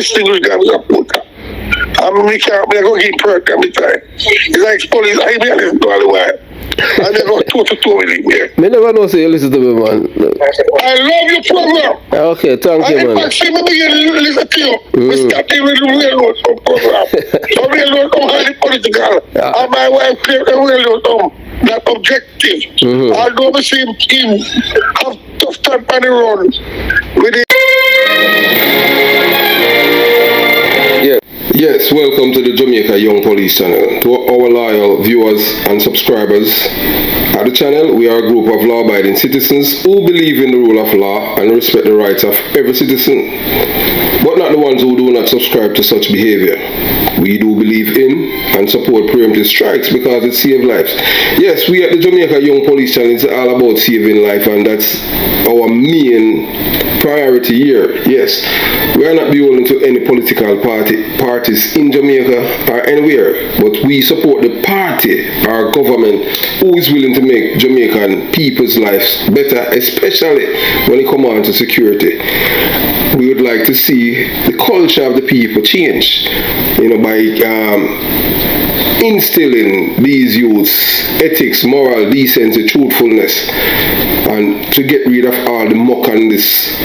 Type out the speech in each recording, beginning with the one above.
distinguished guy with a put. We can't go get perk every time. It's like police, I be listen to all the while. And they go 2 to 2 with him here. Me never know say you listen to me, man. I love your program. Okay, thank you, man. I see me begin to listen to you. We start the real program. So real road come highly political. And my wife clear the real road that objective. Although we see him have tough time on the road with it. Yes, welcome to the Jamaica Young Police channel. To our loyal viewers and subscribers at the channel, we are a group of law-abiding citizens who believe in the rule of law and respect the rights of every citizen, but not the ones who do not subscribe to such behavior. We do believe in and support preemptive strikes because it saves lives. Yes, we at the Jamaica Young Police channel is all about saving life, and that's our main priority here. Yes, we are not beholden to any political parties in Jamaica or anywhere, but we support the party or government who is willing to make Jamaican people's lives better, especially when it comes on to security. We would like to see the culture of the people change, by instilling these youths ethics, moral, decency, truthfulness, and to get rid of all the muck and this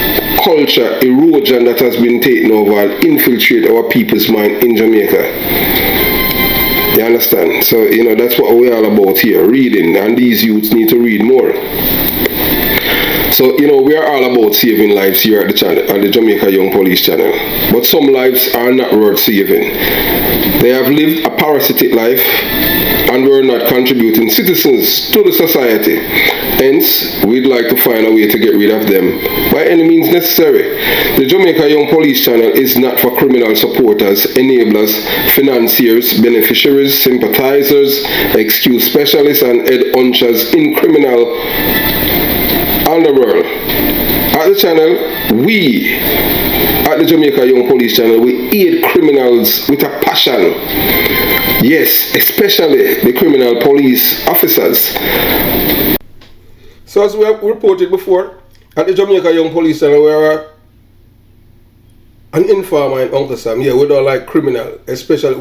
culture erosion that has been taken over and infiltrate our people's mind in Jamaica. You understand? So, that's what we're all about here, reading, and these youths need to read more. So, we are all about saving lives here at the channel, at the Jamaica Young Police channel. But some lives are not worth saving. They have lived a parasitic life and were not contributing citizens to the society. Hence, we'd like to find a way to get rid of them by any means necessary. The Jamaica Young Police channel is not for criminal supporters, enablers, financiers, beneficiaries, sympathizers, excuse specialists, and head hunchers in criminal underworld. At the channel, we at the Jamaica Young Police channel, we aid criminals with a passion. Yes, especially the criminal police officers. So as we have reported before, at the Jamaica Young Police channel, we are an informer in Uncle Sam. Yeah, we don't like criminal, especially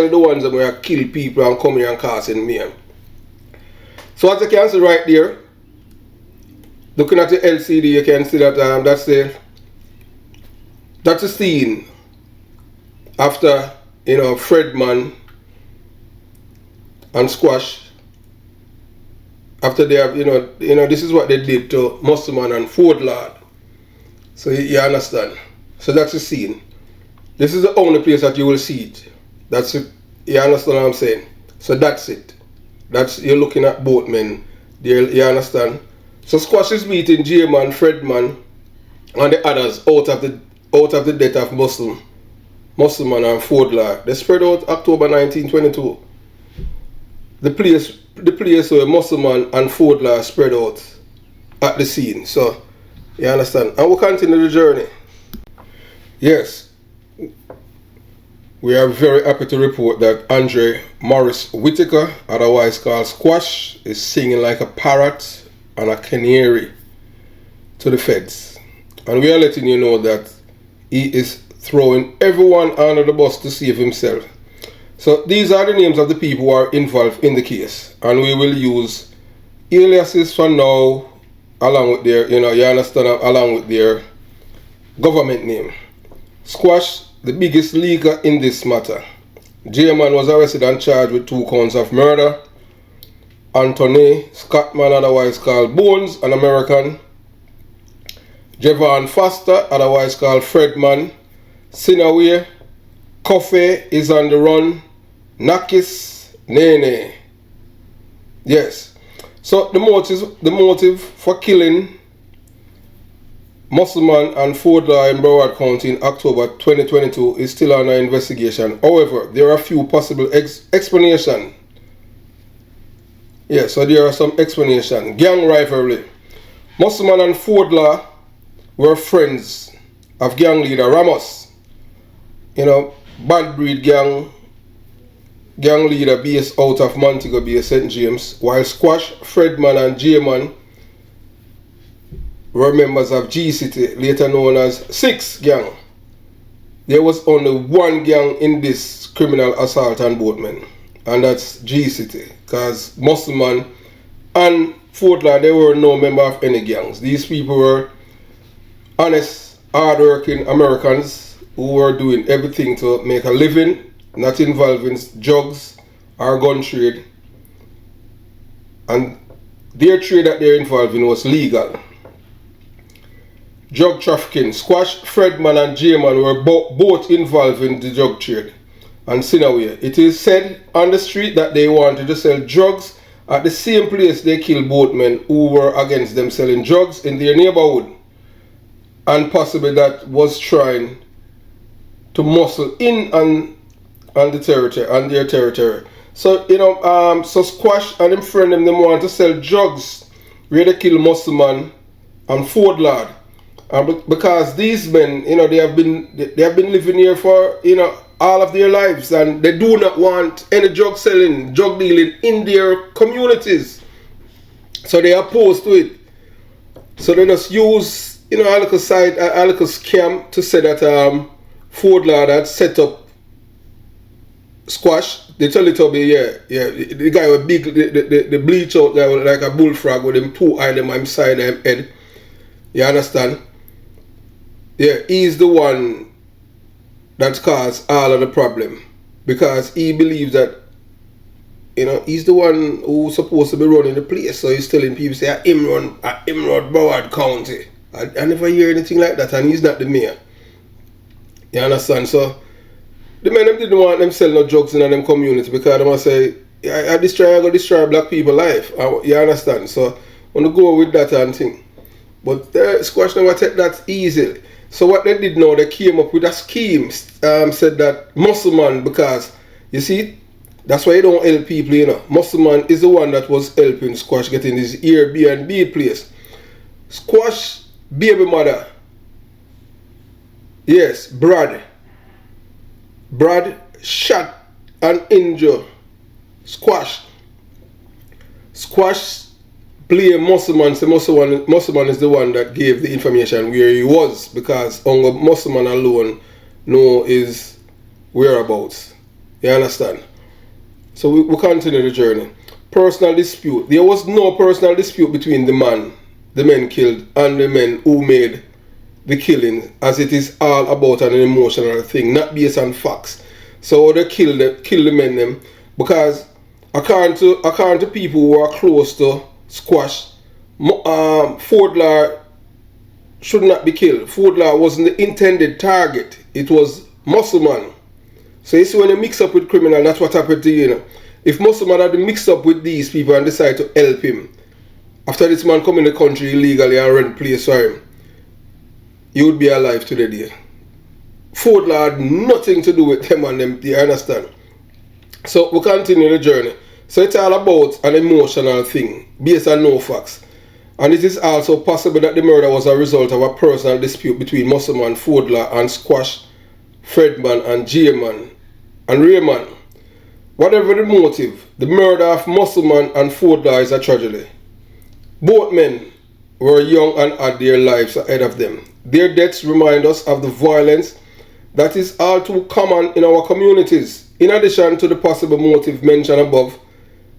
the ones that we are kill people and come here and cause in me. So as you can see right there, looking at the LCD, you can see that that's a scene after Fredman and Squash. After they have this is what they did to Musselman and Fordlawd. So you understand. So that's the scene. This is the only place that you will see it. That's it. You understand what I'm saying? So that's it. You're looking at both men there. You understand? So Squash is beating J-Man, Fredman, and the others out of the death of Musselman and Fordlawd. They spread out October 1922. The place where Musselman and Fordlawd spread out at the scene. So you understand. And we'll continue the journey. Yes. We are very happy to report that Andre Morris Whitaker, otherwise called Squash, is singing like a parrot and a canary to the feds, and we are letting you know that he is throwing everyone under the bus to save himself. So these are the names of the people who are involved in the case, and we will use aliases for now along with their along with their government name. Squash, the biggest leaker in this matter. J-Man was arrested and charged with 2 counts of murder. Anthony Scottman, otherwise called Bones, an American. Javon Foster, otherwise called Fredman. Sinaway. Coffee is on the run. Nakis Nene. Yes. So the motive for killing Musselman and Fordlawd in Broward County in October 2022 is still under investigation. However, there are a few possible explanations. Yeah, so there are some explanations. Gang rivalry. Musselman and Fordlawd were friends of gang leader Ramos. Bad breed gang leader based out of Montego Bay, St. James, while Squash, Fredman and J-Man were members of G City, later known as Six Gang. there was only one gang in this criminal assault on both men, and that's G City, because Musselman and Fordlawd, they were no member of any gangs. These people were honest, hard-working Americans who were doing everything to make a living, not involving drugs or gun trade. And their trade that they're involved in was legal. Drug trafficking. Squash, Fredman and J-Man were both involved in the drug trade. And Sinaway, it is said on the street that they wanted to sell drugs at the same place they killed both men who were against them selling drugs in their neighborhood. And possibly that was trying to muscle in on the territory, on their territory. So, you know, so Squash and them friend them want to sell drugs where they kill Musselman and Fordlawd. Because these men, you know, they have been living here for, you know, all of their lives, and they do not want any drug selling, drug dealing in their communities. So they are opposed to it. So they just use, you know, a little scam to say that Fordlawd had set up Squash. They tell it to be, yeah, the guy with big, the bleach out guy with like a bullfrog with them two eyes on his side of his head. You understand? Yeah, he's the one that caused all of the problem, because he believes that, you know, he's the one who's supposed to be running the place. So he's telling people, say, him run Broward County. I never hear anything like that, and he's not the mayor. You understand? So the men them didn't want them sell no drugs in them community, because they must say, I go destroy black people life. You understand? So I want to go with that and thing. But Squash never take that easily. So what they did now, they came up with a scheme, said that Musselman, because, you see, that's why you don't help people, you know. Musselman is the one that was helping Squash getting this Airbnb place. Squash baby mother, yes, Brad shot and injured Squash. Squash blame Musselman, say Musselman is the one that gave the information where he was, because only Musselman alone know his whereabouts. You understand? So we continue the journey. Personal dispute. There was no personal dispute between the men killed, and the men who made the killing, as it is all about an emotional thing, not based on facts. So they kill the men them, because according to people who are close to Squash, Fordlawd should not be killed. Fordlawd wasn't the intended target. It was Musselman. So you see, when you mix up with criminal, that's what happened to you, you know. If Musselman had mixed up with these people and decide to help him, after this man come in the country illegally and rent place for him, he would be alive today. Fordlawd had nothing to do with them and them, you understand? So we continue the journey. So it's all about an emotional thing, based on no facts. And it is also possible that the murder was a result of a personal dispute between Musselman, Fordlawd, and Squash, Fredman, and J-Man, and Rayman. Whatever the motive, the murder of Musselman and Fordlawd is a tragedy. Both men were young and had their lives ahead of them. Their deaths remind us of the violence that is all too common in our communities. In addition to the possible motive mentioned above,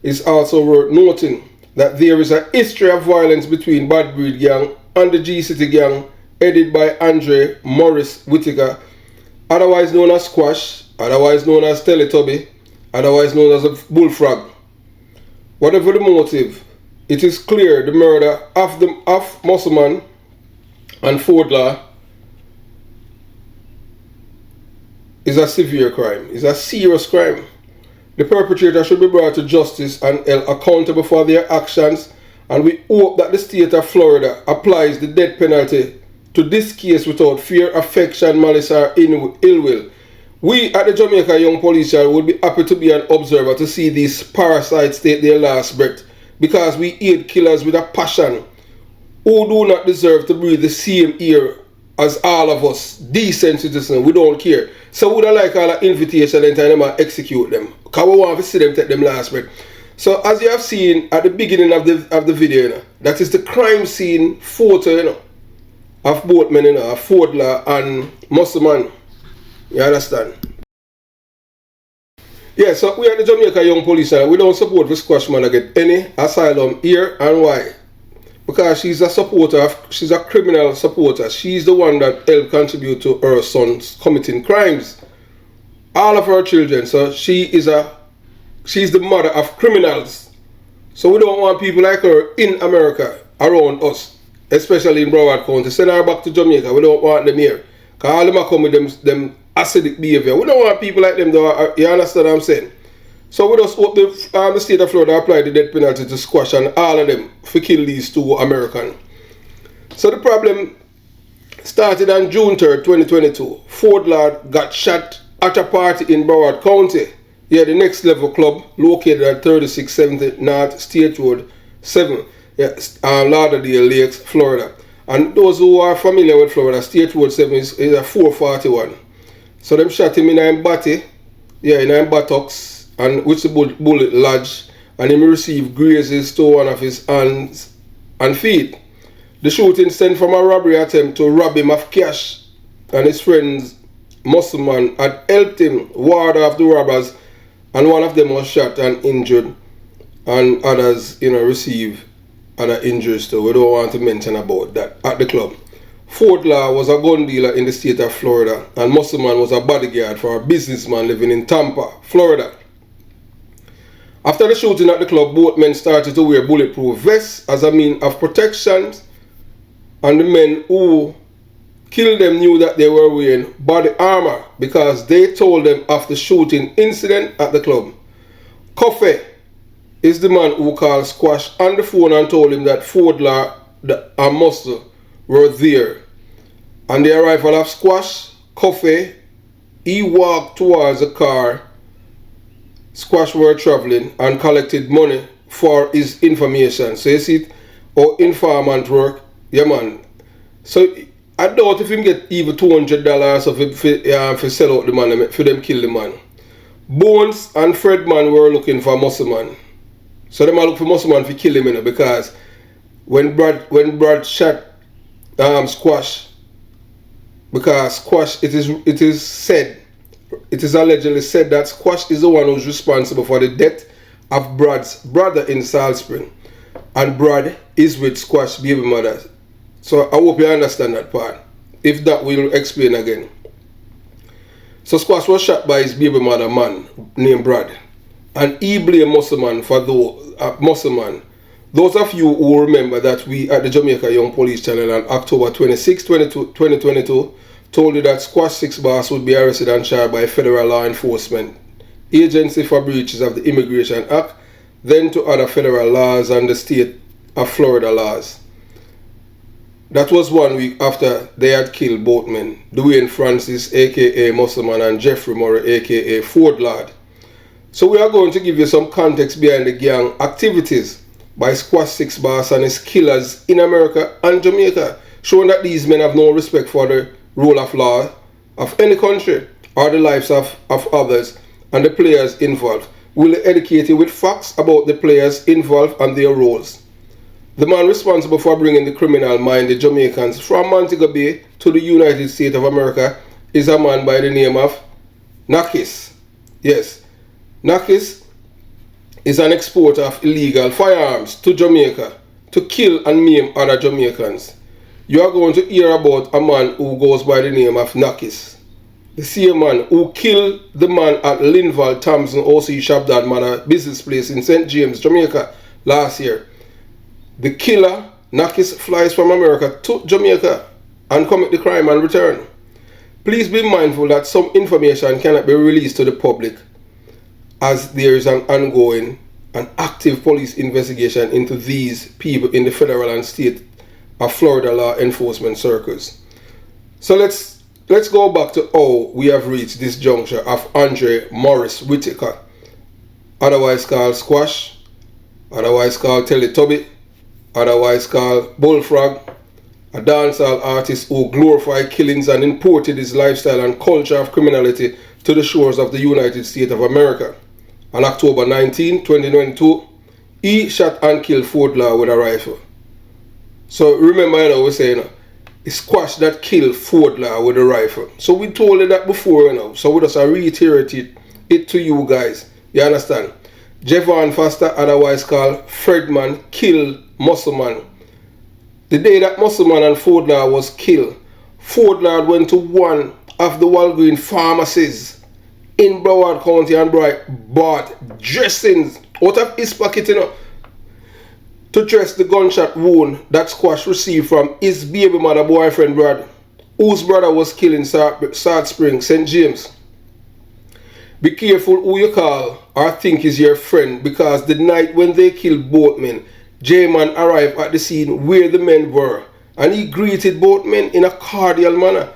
it's also worth noting that there is a history of violence between Bad Breed Gang and the G City Gang, headed by Andre Morris Whittaker, otherwise known as Squash, otherwise known as Teletubby, otherwise known as a Bullfrog. Whatever the motive, it is clear the murder of Musselman and Fordlawd is a severe crime, is a serious crime. The perpetrator should be brought to justice and held accountable for their actions, and we hope that the state of Florida applies the death penalty to this case without fear, affection, malice, or ill will. We at the Jamaica Young Police Yard would be happy to be an observer to see these parasites take their last breath, because we hate killers with a passion who do not deserve to breathe the same air as all of us, decent citizens. We don't care. So we don't like all the invitation and time them execute them, because we want to see them take them last breath. So as you have seen at the beginning of the video, you know, that is the crime scene photo, you know, of both men, you know, of Fordlawd and Musselman. You understand? Yeah, so we are the Jamaica Young Police and we don't support the squash man to get any asylum here, and why? Because she's a supporter, she's a criminal supporter. She's the one that helped contribute to her sons committing crimes. All of her children. So she's the mother of criminals. So we don't want people like her in America around us, especially in Broward County. Send her back to Jamaica. We don't want them here. Because all of them come with them acidic behavior. We don't want people like them though. You understand what I'm saying? So we just hope the state of Florida applied the death penalty to squash and all of them for kill these two Americans. So the problem started on June 3rd, 2022. Fordlawd got shot at a party in Broward County. Yeah, the Next Level Club located at 3670 North State Road 7, Lauderdale Lakes, Florida. And those who are familiar with Florida, State Road 7 is a 441. So them shot him in a body, in a buttocks, and which the bullet lodged, and he received grazes to one of his hands and feet. The shooting stemmed from a robbery attempt to rob him of cash, and his friends, Musselman, had helped him ward off the robbers, and one of them was shot and injured, and others, received other injuries too. We don't want to mention about that at the club. Fordlawd was a gun dealer in the state of Florida, and Musselman was a bodyguard for a businessman living in Tampa, Florida. After the shooting at the club, both men started to wear bulletproof vests as a means of protection, and the men who killed them knew that they were wearing body armor because they told them of the shooting incident at the club. Coffee is the man who called Squash on the phone and told him that Fordlawd and Muscle were there. On the arrival of Squash, Coffee, he walked towards the car Squash were traveling and collected money for his information. So you see how informant work? Yeah, man. So I doubt if him get even $200 for sell out the man, for them kill the man. Bones and Fredman were looking for Musselman. So them are look for Musselman to kill him, because when Brad shot Squash, because Squash, it is allegedly said that Squash is the one who's responsible for the death of Brad's brother in Salt Spring, and Brad is with Squash baby mother. So I hope you understand that part. If that, we'll explain again. So Squash was shot by his baby mother man named Brad, and he blamed Musselman for Musselman. Those of you who remember that we at the Jamaica Young Police Channel on October 26, 2022 told you that Squash 6 boss would be arrested and charged by federal law enforcement agency for breaches of the Immigration Act, then to other federal laws and the state of Florida laws. That was 1 week after they had killed both men, Dwayne Francis aka Musselman and Jeffrey Murray aka Fordlawd. So we are going to give you some context behind the gang activities by Squash 6 boss and his killers in America and Jamaica, showing that these men have no respect for the rule of law of any country or the lives of others and the players involved. We'll educate you with facts about the players involved and their roles. The man responsible for bringing the criminal-minded Jamaicans from Montego Bay to the United States of America is a man by the name of Nakis. Yes, Nakis is an exporter of illegal firearms to Jamaica to kill and maim other Jamaicans. You are going to hear about a man who goes by the name of Nakis, the same man who killed the man at Linval Thompson O.C. Shabdon Manor business place in St. James, Jamaica last year. The killer, Nakis, flies from America to Jamaica and commit the crime and return. Please be mindful that some information cannot be released to the public, as there is an ongoing and active police investigation into these people in the federal and state of Florida law enforcement circles. So let's go back to how we have reached this juncture of Andre Morris Whitaker, otherwise called Squash, otherwise called Teletubby, otherwise called Bullfrog, a dancehall artist who glorified killings and imported his lifestyle and culture of criminality to the shores of the United States of America. On October 19, 2022, he shot and killed Fordlawd with a rifle. So remember, we're saying the squash that killed Fordlawd with a rifle. So we told you that before, you know. So we just reiterate it to you guys. You understand? Javon Foster, otherwise called Fredman, killed Musselman. The day that Musselman and Fordlawd was killed, Fordlawd went to one of the Walgreen pharmacies in Broward County and bought dressings out of his pocket, you know, to dress the gunshot wound that Squash received from his baby mother boyfriend Brad, whose brother was killed in Salt Spring, St. James. Be careful who you call or think is your friend, because the night when they killed both men, J-Man arrived at the scene where the men were, and he greeted both men in a cordial manner,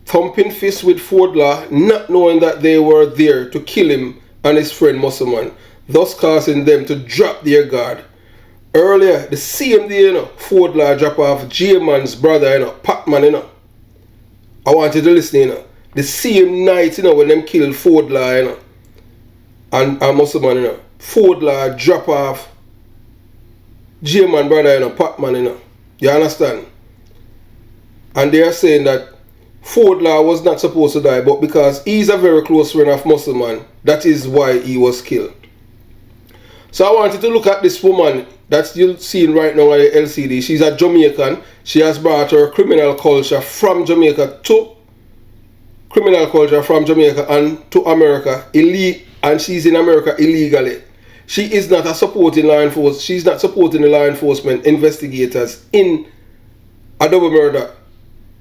thumping fists with Fordlawd, not knowing that they were there to kill him and his friend Musselman, thus causing them to drop their guard. Earlier, the same day, you know, Fordlawd dropped off J-Man's brother, you know, Pacman, you know. I wanted to listen, you know. The same night, you know, when them killed Fordlawd, you know, and Musselman, you know, Fordlawd drop off J-Man brother, you know, Pacman, you know. You understand? And they are saying that Fordlawd was not supposed to die, but because he's a very close friend of Musselman, that is why he was killed. So I wanted to look at this woman that you're seeing right now on the LCD. She's a Jamaican. She has brought her criminal culture from Jamaica and to America, and she's in America illegally. She is not supporting law enforcement. She's not supporting the law enforcement investigators in a double murder,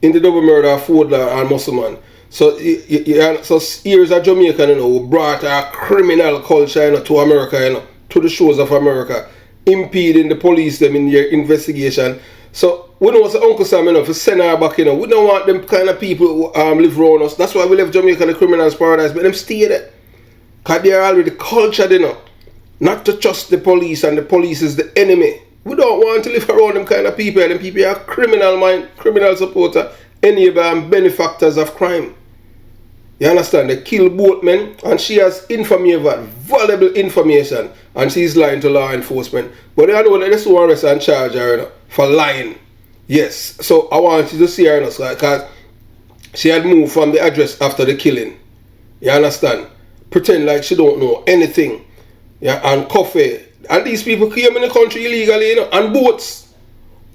in the double murder of Fordlawd and Musselman. So here's a Jamaican, you know, who brought a criminal culture, you know, to America, you know, to the shores of America, impeding the police them in their investigation. So we know say Uncle Sam, you know, for send her back, you know, we don't want them kind of people who live around us. That's why we left Jamaica the criminals paradise, but them stay there. Because they are already cultured, you know, not to trust the police, and the police is the enemy. We don't want to live around them kind of people. Them people are criminal mind, criminal supporter, enable and benefactors of crime. You understand? They kill both men, and she has valuable information, and she's lying to law enforcement. But they know that they still arrest and charge her, you know, for lying. Yes. So I want you to see her, you know, because she had moved from the address after the killing. You understand? Pretend like she don't know anything. Yeah, and coffee. And these people came in the country illegally, you know, and boats.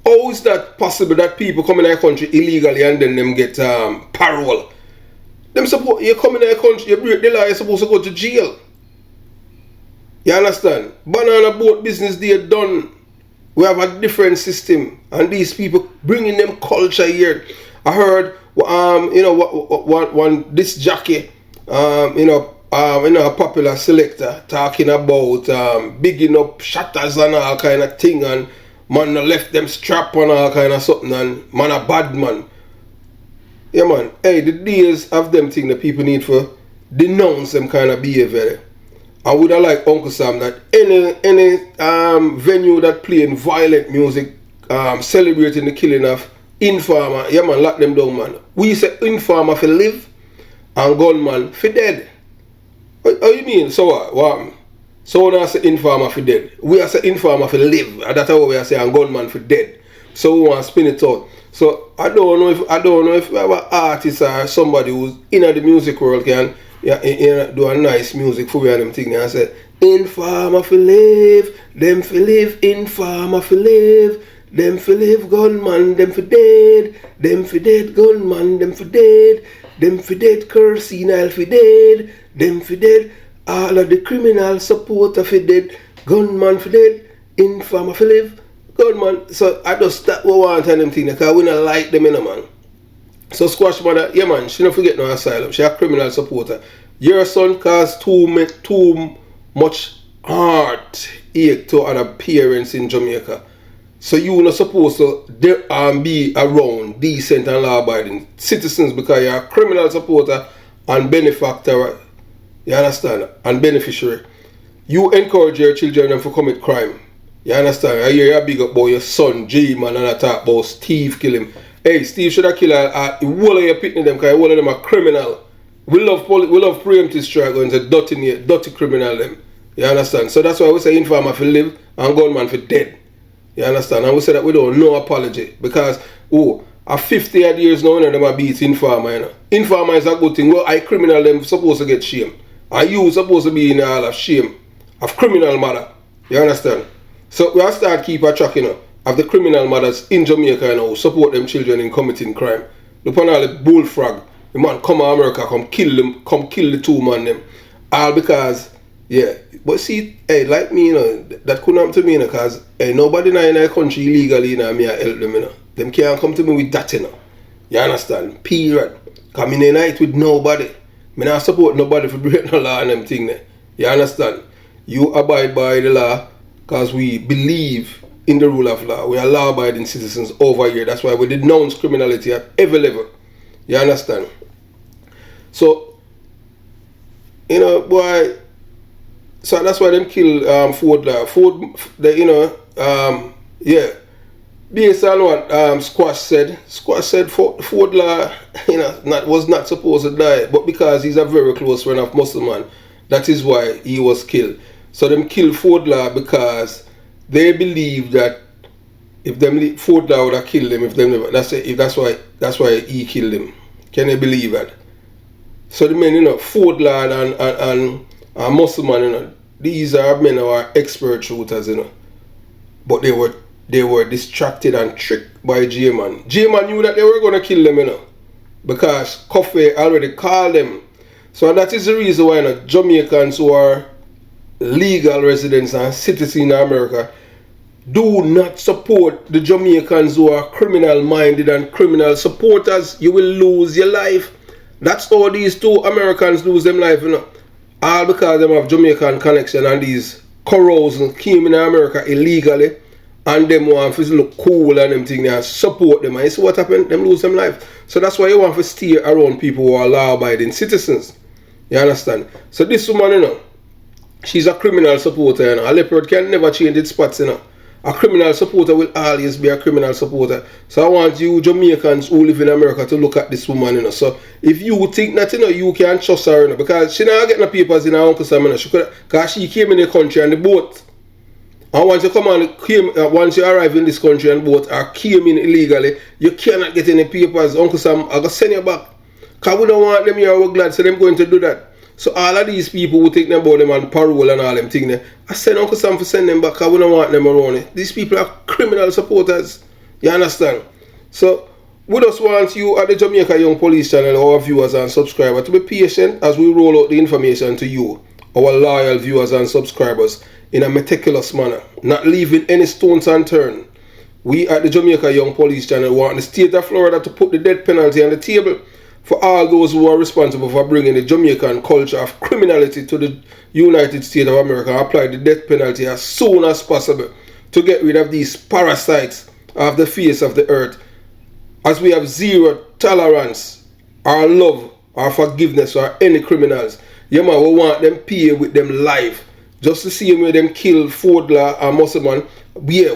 How is that possible that people come in the country illegally and then them get parole? You come in the country, you break the law, you're supposed to go to jail. You understand? Banana boat business, they're done. We have a different system, and these people bringing them culture here. I heard, you know, one this jockey, you know, a popular selector talking about bigging up shutters and all kind of thing, and man left them strap on all kind of something, and man a bad man. Yeah man, hey, the days of them thing that people need for denounce them kind of behavior. I would have liked Uncle Sam that any venue that playing violent music, celebrating the killing of informer, yeah man, lock them down, man. We say informer for live and gunman for dead. How you mean? So what? So when I say informer for dead, we are say informer for live, and that's how we are saying gunman for dead. So we want to spin it out. So I don't know if our artist or somebody who's in the music world can do a nice music for me and them thing and say informer for live, them for live, informer for live, them for live, gunman, them for dead, them for dead, gunman, them for dead, them for dead, Cursinal for dead, them for dead, all of the criminal supporter for dead, gunman for dead, informer for live, gunman. So I just stop what want and them thing because we don't like them, you know, man. So Squash mother, yeah man, she don't forget no asylum. She a criminal supporter. Your son caused too much heartache to other parents in Jamaica. So you not supposed to be around decent and law-abiding citizens because you're a criminal supporter and benefactor. You understand? And beneficiary. You encourage your children to commit crime. You understand? I hear you big up about your son, J-Man, and I talk about Steve kill him. Hey, Steve should have killed all of your pitney them because all of them are criminal. We love preemptive strike and say dirty criminal them. You understand? So that's why we say informer for live and gunman for dead. You understand? And we say that we don't no apology because a 50 odd years now, you know, them a beat informer, you know. Informer is a good thing. Well, I criminal them supposed to get shame. And you supposed to be in all of shame of criminal matter. You understand? So we have to start keep a track, you know, of the criminal mothers in Jamaica, you know, who support them children in committing crime. Look on all the bullfrog. The man come to America, come kill them, come kill the 2 man them. All because, yeah. But see, hey, like me, you know, that couldn't happen to me, you know, because hey, nobody in our country illegally, you know, me I help them, you know. Them can't come to me with that, you know. You understand? Period. Because me ain't with nobody. Me not support nobody for breaking the law and them thing there. You understand? You abide by the law because we believe in the rule of law. We are law-abiding citizens over here. That's why we denounce criminality at every level. You understand? So, you know, boy, so that's why them kill Fordlawd. You know, yeah. Based on what Squash said Fordlawd, you know, was not supposed to die, but because he's a very close friend of Muslim, that is why he was killed. So them killed Fordlawd because they believe that if them Fordlawd would have killed him, if that's why he killed him. Can you believe that? So the men, you know, Fordlawd and Muslim, you know, these are men who are expert shooters, you know, but they were distracted and tricked by J-Man. J-Man knew that they were going to kill them, you know, because Coffee already called them. So that is the reason why, you know, Jamaicans who are legal residents and citizens in America do not support the Jamaicans who are criminal-minded and criminal supporters. You will lose your life. That's how these 2 Americans lose them life, you know. All because them have Jamaican connection and these corrosions came in America illegally. And them want to look cool and them thing and support them. And you see what happened? Them lose them life. So that's why you want to stay around people who are law-abiding citizens. You understand? So this woman, you know, she's a criminal supporter, you know. A leopard can never change its spots, you know. A criminal supporter will always be a criminal supporter. So I want you Jamaicans who live in America to look at this woman, you know. So if you think that, you know, you can trust her, you know, because she not get no papers in her Uncle Sam, you know. Because she came in the country on the boat. And once you come on, once you arrive in this country and boat or came in illegally, you cannot get any papers. Uncle Sam, I'm going to send you back. Because we don't want them here, we're glad, so them going to do that. So all of these people who think about them on parole and all them things, I send Uncle Sam to send them back because we don't want them around. These people are criminal supporters. You understand? So we just want you at the Jamaica Young Police channel, our viewers and subscribers, to be patient as we roll out the information to you, our loyal viewers and subscribers, in a meticulous manner, not leaving any stones unturned. We at the Jamaica Young Police channel want the state of Florida to put the death penalty on the table for all those who are responsible for bringing the Jamaican culture of criminality to the United States of America and apply the death penalty as soon as possible to get rid of these parasites off the face of the earth, as we have zero tolerance or love or forgiveness for any criminals. Yeah, man, we want them pay with them life. Just the same way them kill Fordlawd and Musselman. Yeah,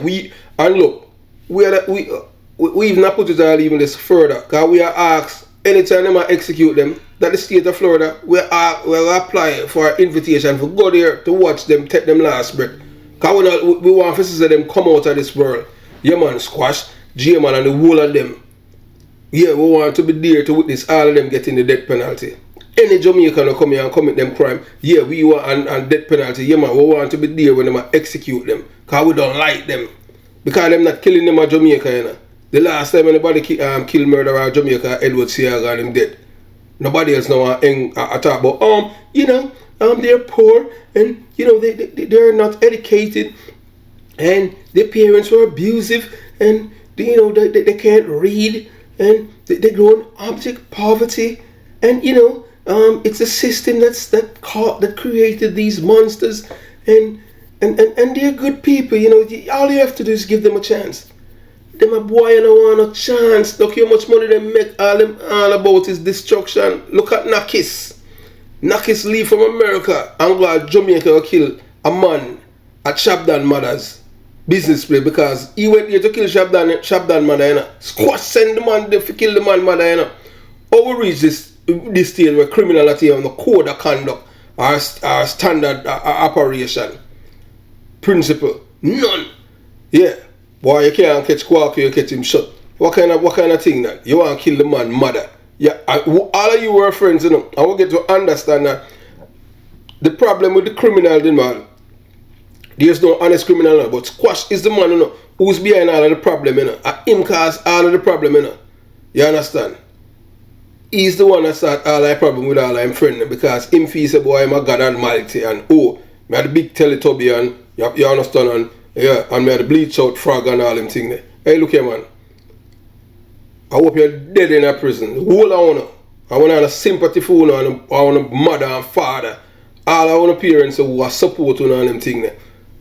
and look, we even not put it all even this further, because we are asked anytime they execute them that the state of Florida will apply for an invitation for go there to watch them take them last breath. Because we want to see them come out of this world. Yeah, man, Squash, J-Man and the whole of them. Yeah, we want to be there to witness all of them getting the death penalty. Any Jamaican will come here and commit them crime, yeah, we want and death penalty, yeah, man, we want to be there when they execute them, because we don't like them, because them not killing them at Jamaica, you know. The last time anybody kill murderer at Jamaica, Edward Seaga and him dead. Nobody else know talk about, you know, they're poor, and, you know, they're not educated, and their parents were abusive, and, you know, they can't read, and they grow in abject poverty, and, you know, it's a system that created these monsters, and they're good people, you know. All you have to do is give them a chance. Them a boy and don't want a chance. Look how much money they make. All about is destruction. Look at Nakis. Nakis leave from America and go to Jamaica to kill a man at Shabdon mother's business place because he went there to kill Shabdon mother, you know. Squash send the man there to kill the man mother, you know. How we reach this stage where criminality on the code of conduct our standard operation principle? None. Yeah. Boy, you can't catch Quark, you catch him shut. What kind of thing that? You want to kill the man mother? Yeah, all of you were friends, you know. I will get to understand that the problem with the criminal, the man, there's no honest criminal, no, but Squash is the man, you know, who's behind all of the problem, you know. Him cause all of the problem, you know. You understand? He's the one that start all the problem with all of him friend, because him feels a boy, I'm a God Almighty, and me had the big Teletubby, and you understand, and yeah, and me had the bleach out frog and all them things there. Hey, look here, man. I hope you're dead in a prison. Whole I want a sympathy for you, and I want a mother and father. All I want parents who are supporting on them thing there.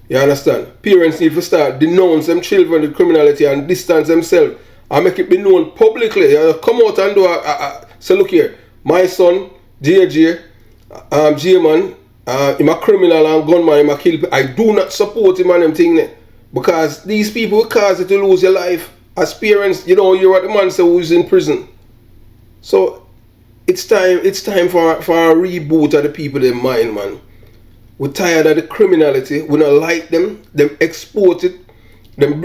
You understand? Parents need to start denounce them children with criminality and distance themselves and make it be known publicly. You come out and do say, look here, my son, JJ, J-Man, he's a criminal and gunman, he's a kill people. I do not support him on them thing there. Because these people will cause you to lose your life. As parents, you know, you're what the man say who's in prison. So it's time for a reboot of the people in mind, man. We're tired of the criminality. We don't like them export it, them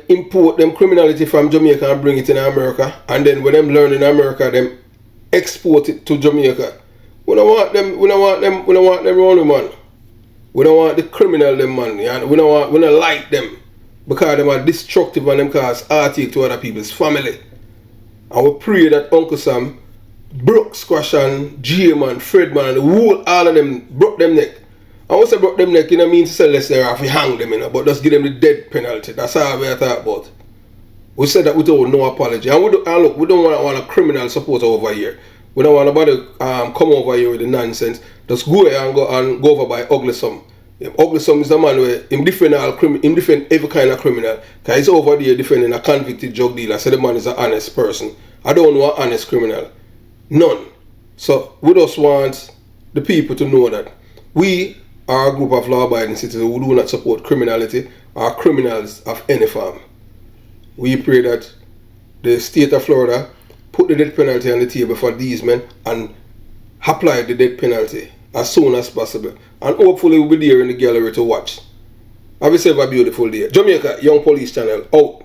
import them criminality from Jamaica and bring it in America, and then when them learn in America, them export it to Jamaica. We don't want them around, man. We don't want the criminal them, man. Yeah? We don't like them because them are destructive and them cause heartache to other people's family. And we pray that Uncle Sam broke Squash and J-Man, Fredman, and the whole, all of them broke them neck. I want to say broke them neck, you know, mean to say less than have to hang them, you know, but just give them the death penalty. That's how we are talking about. We said that without no apology. And look, we don't want a criminal supporter over here. We don't want nobody come over here with the nonsense. Just go here and go over by Ugly Sam. Ugly Sam is the man where him different every kind of criminal. Because he's over there defending a convicted drug dealer. So the man is an honest person. I don't know an honest criminal. None. So we just want the people to know that we are a group of law-abiding citizens who do not support criminality or criminals of any form. We pray that the state of Florida put the death penalty on the table for these men and apply the death penalty as soon as possible. And hopefully we'll be there in the gallery to watch. Have yourself a beautiful day. Jamaica Young Police Channel out.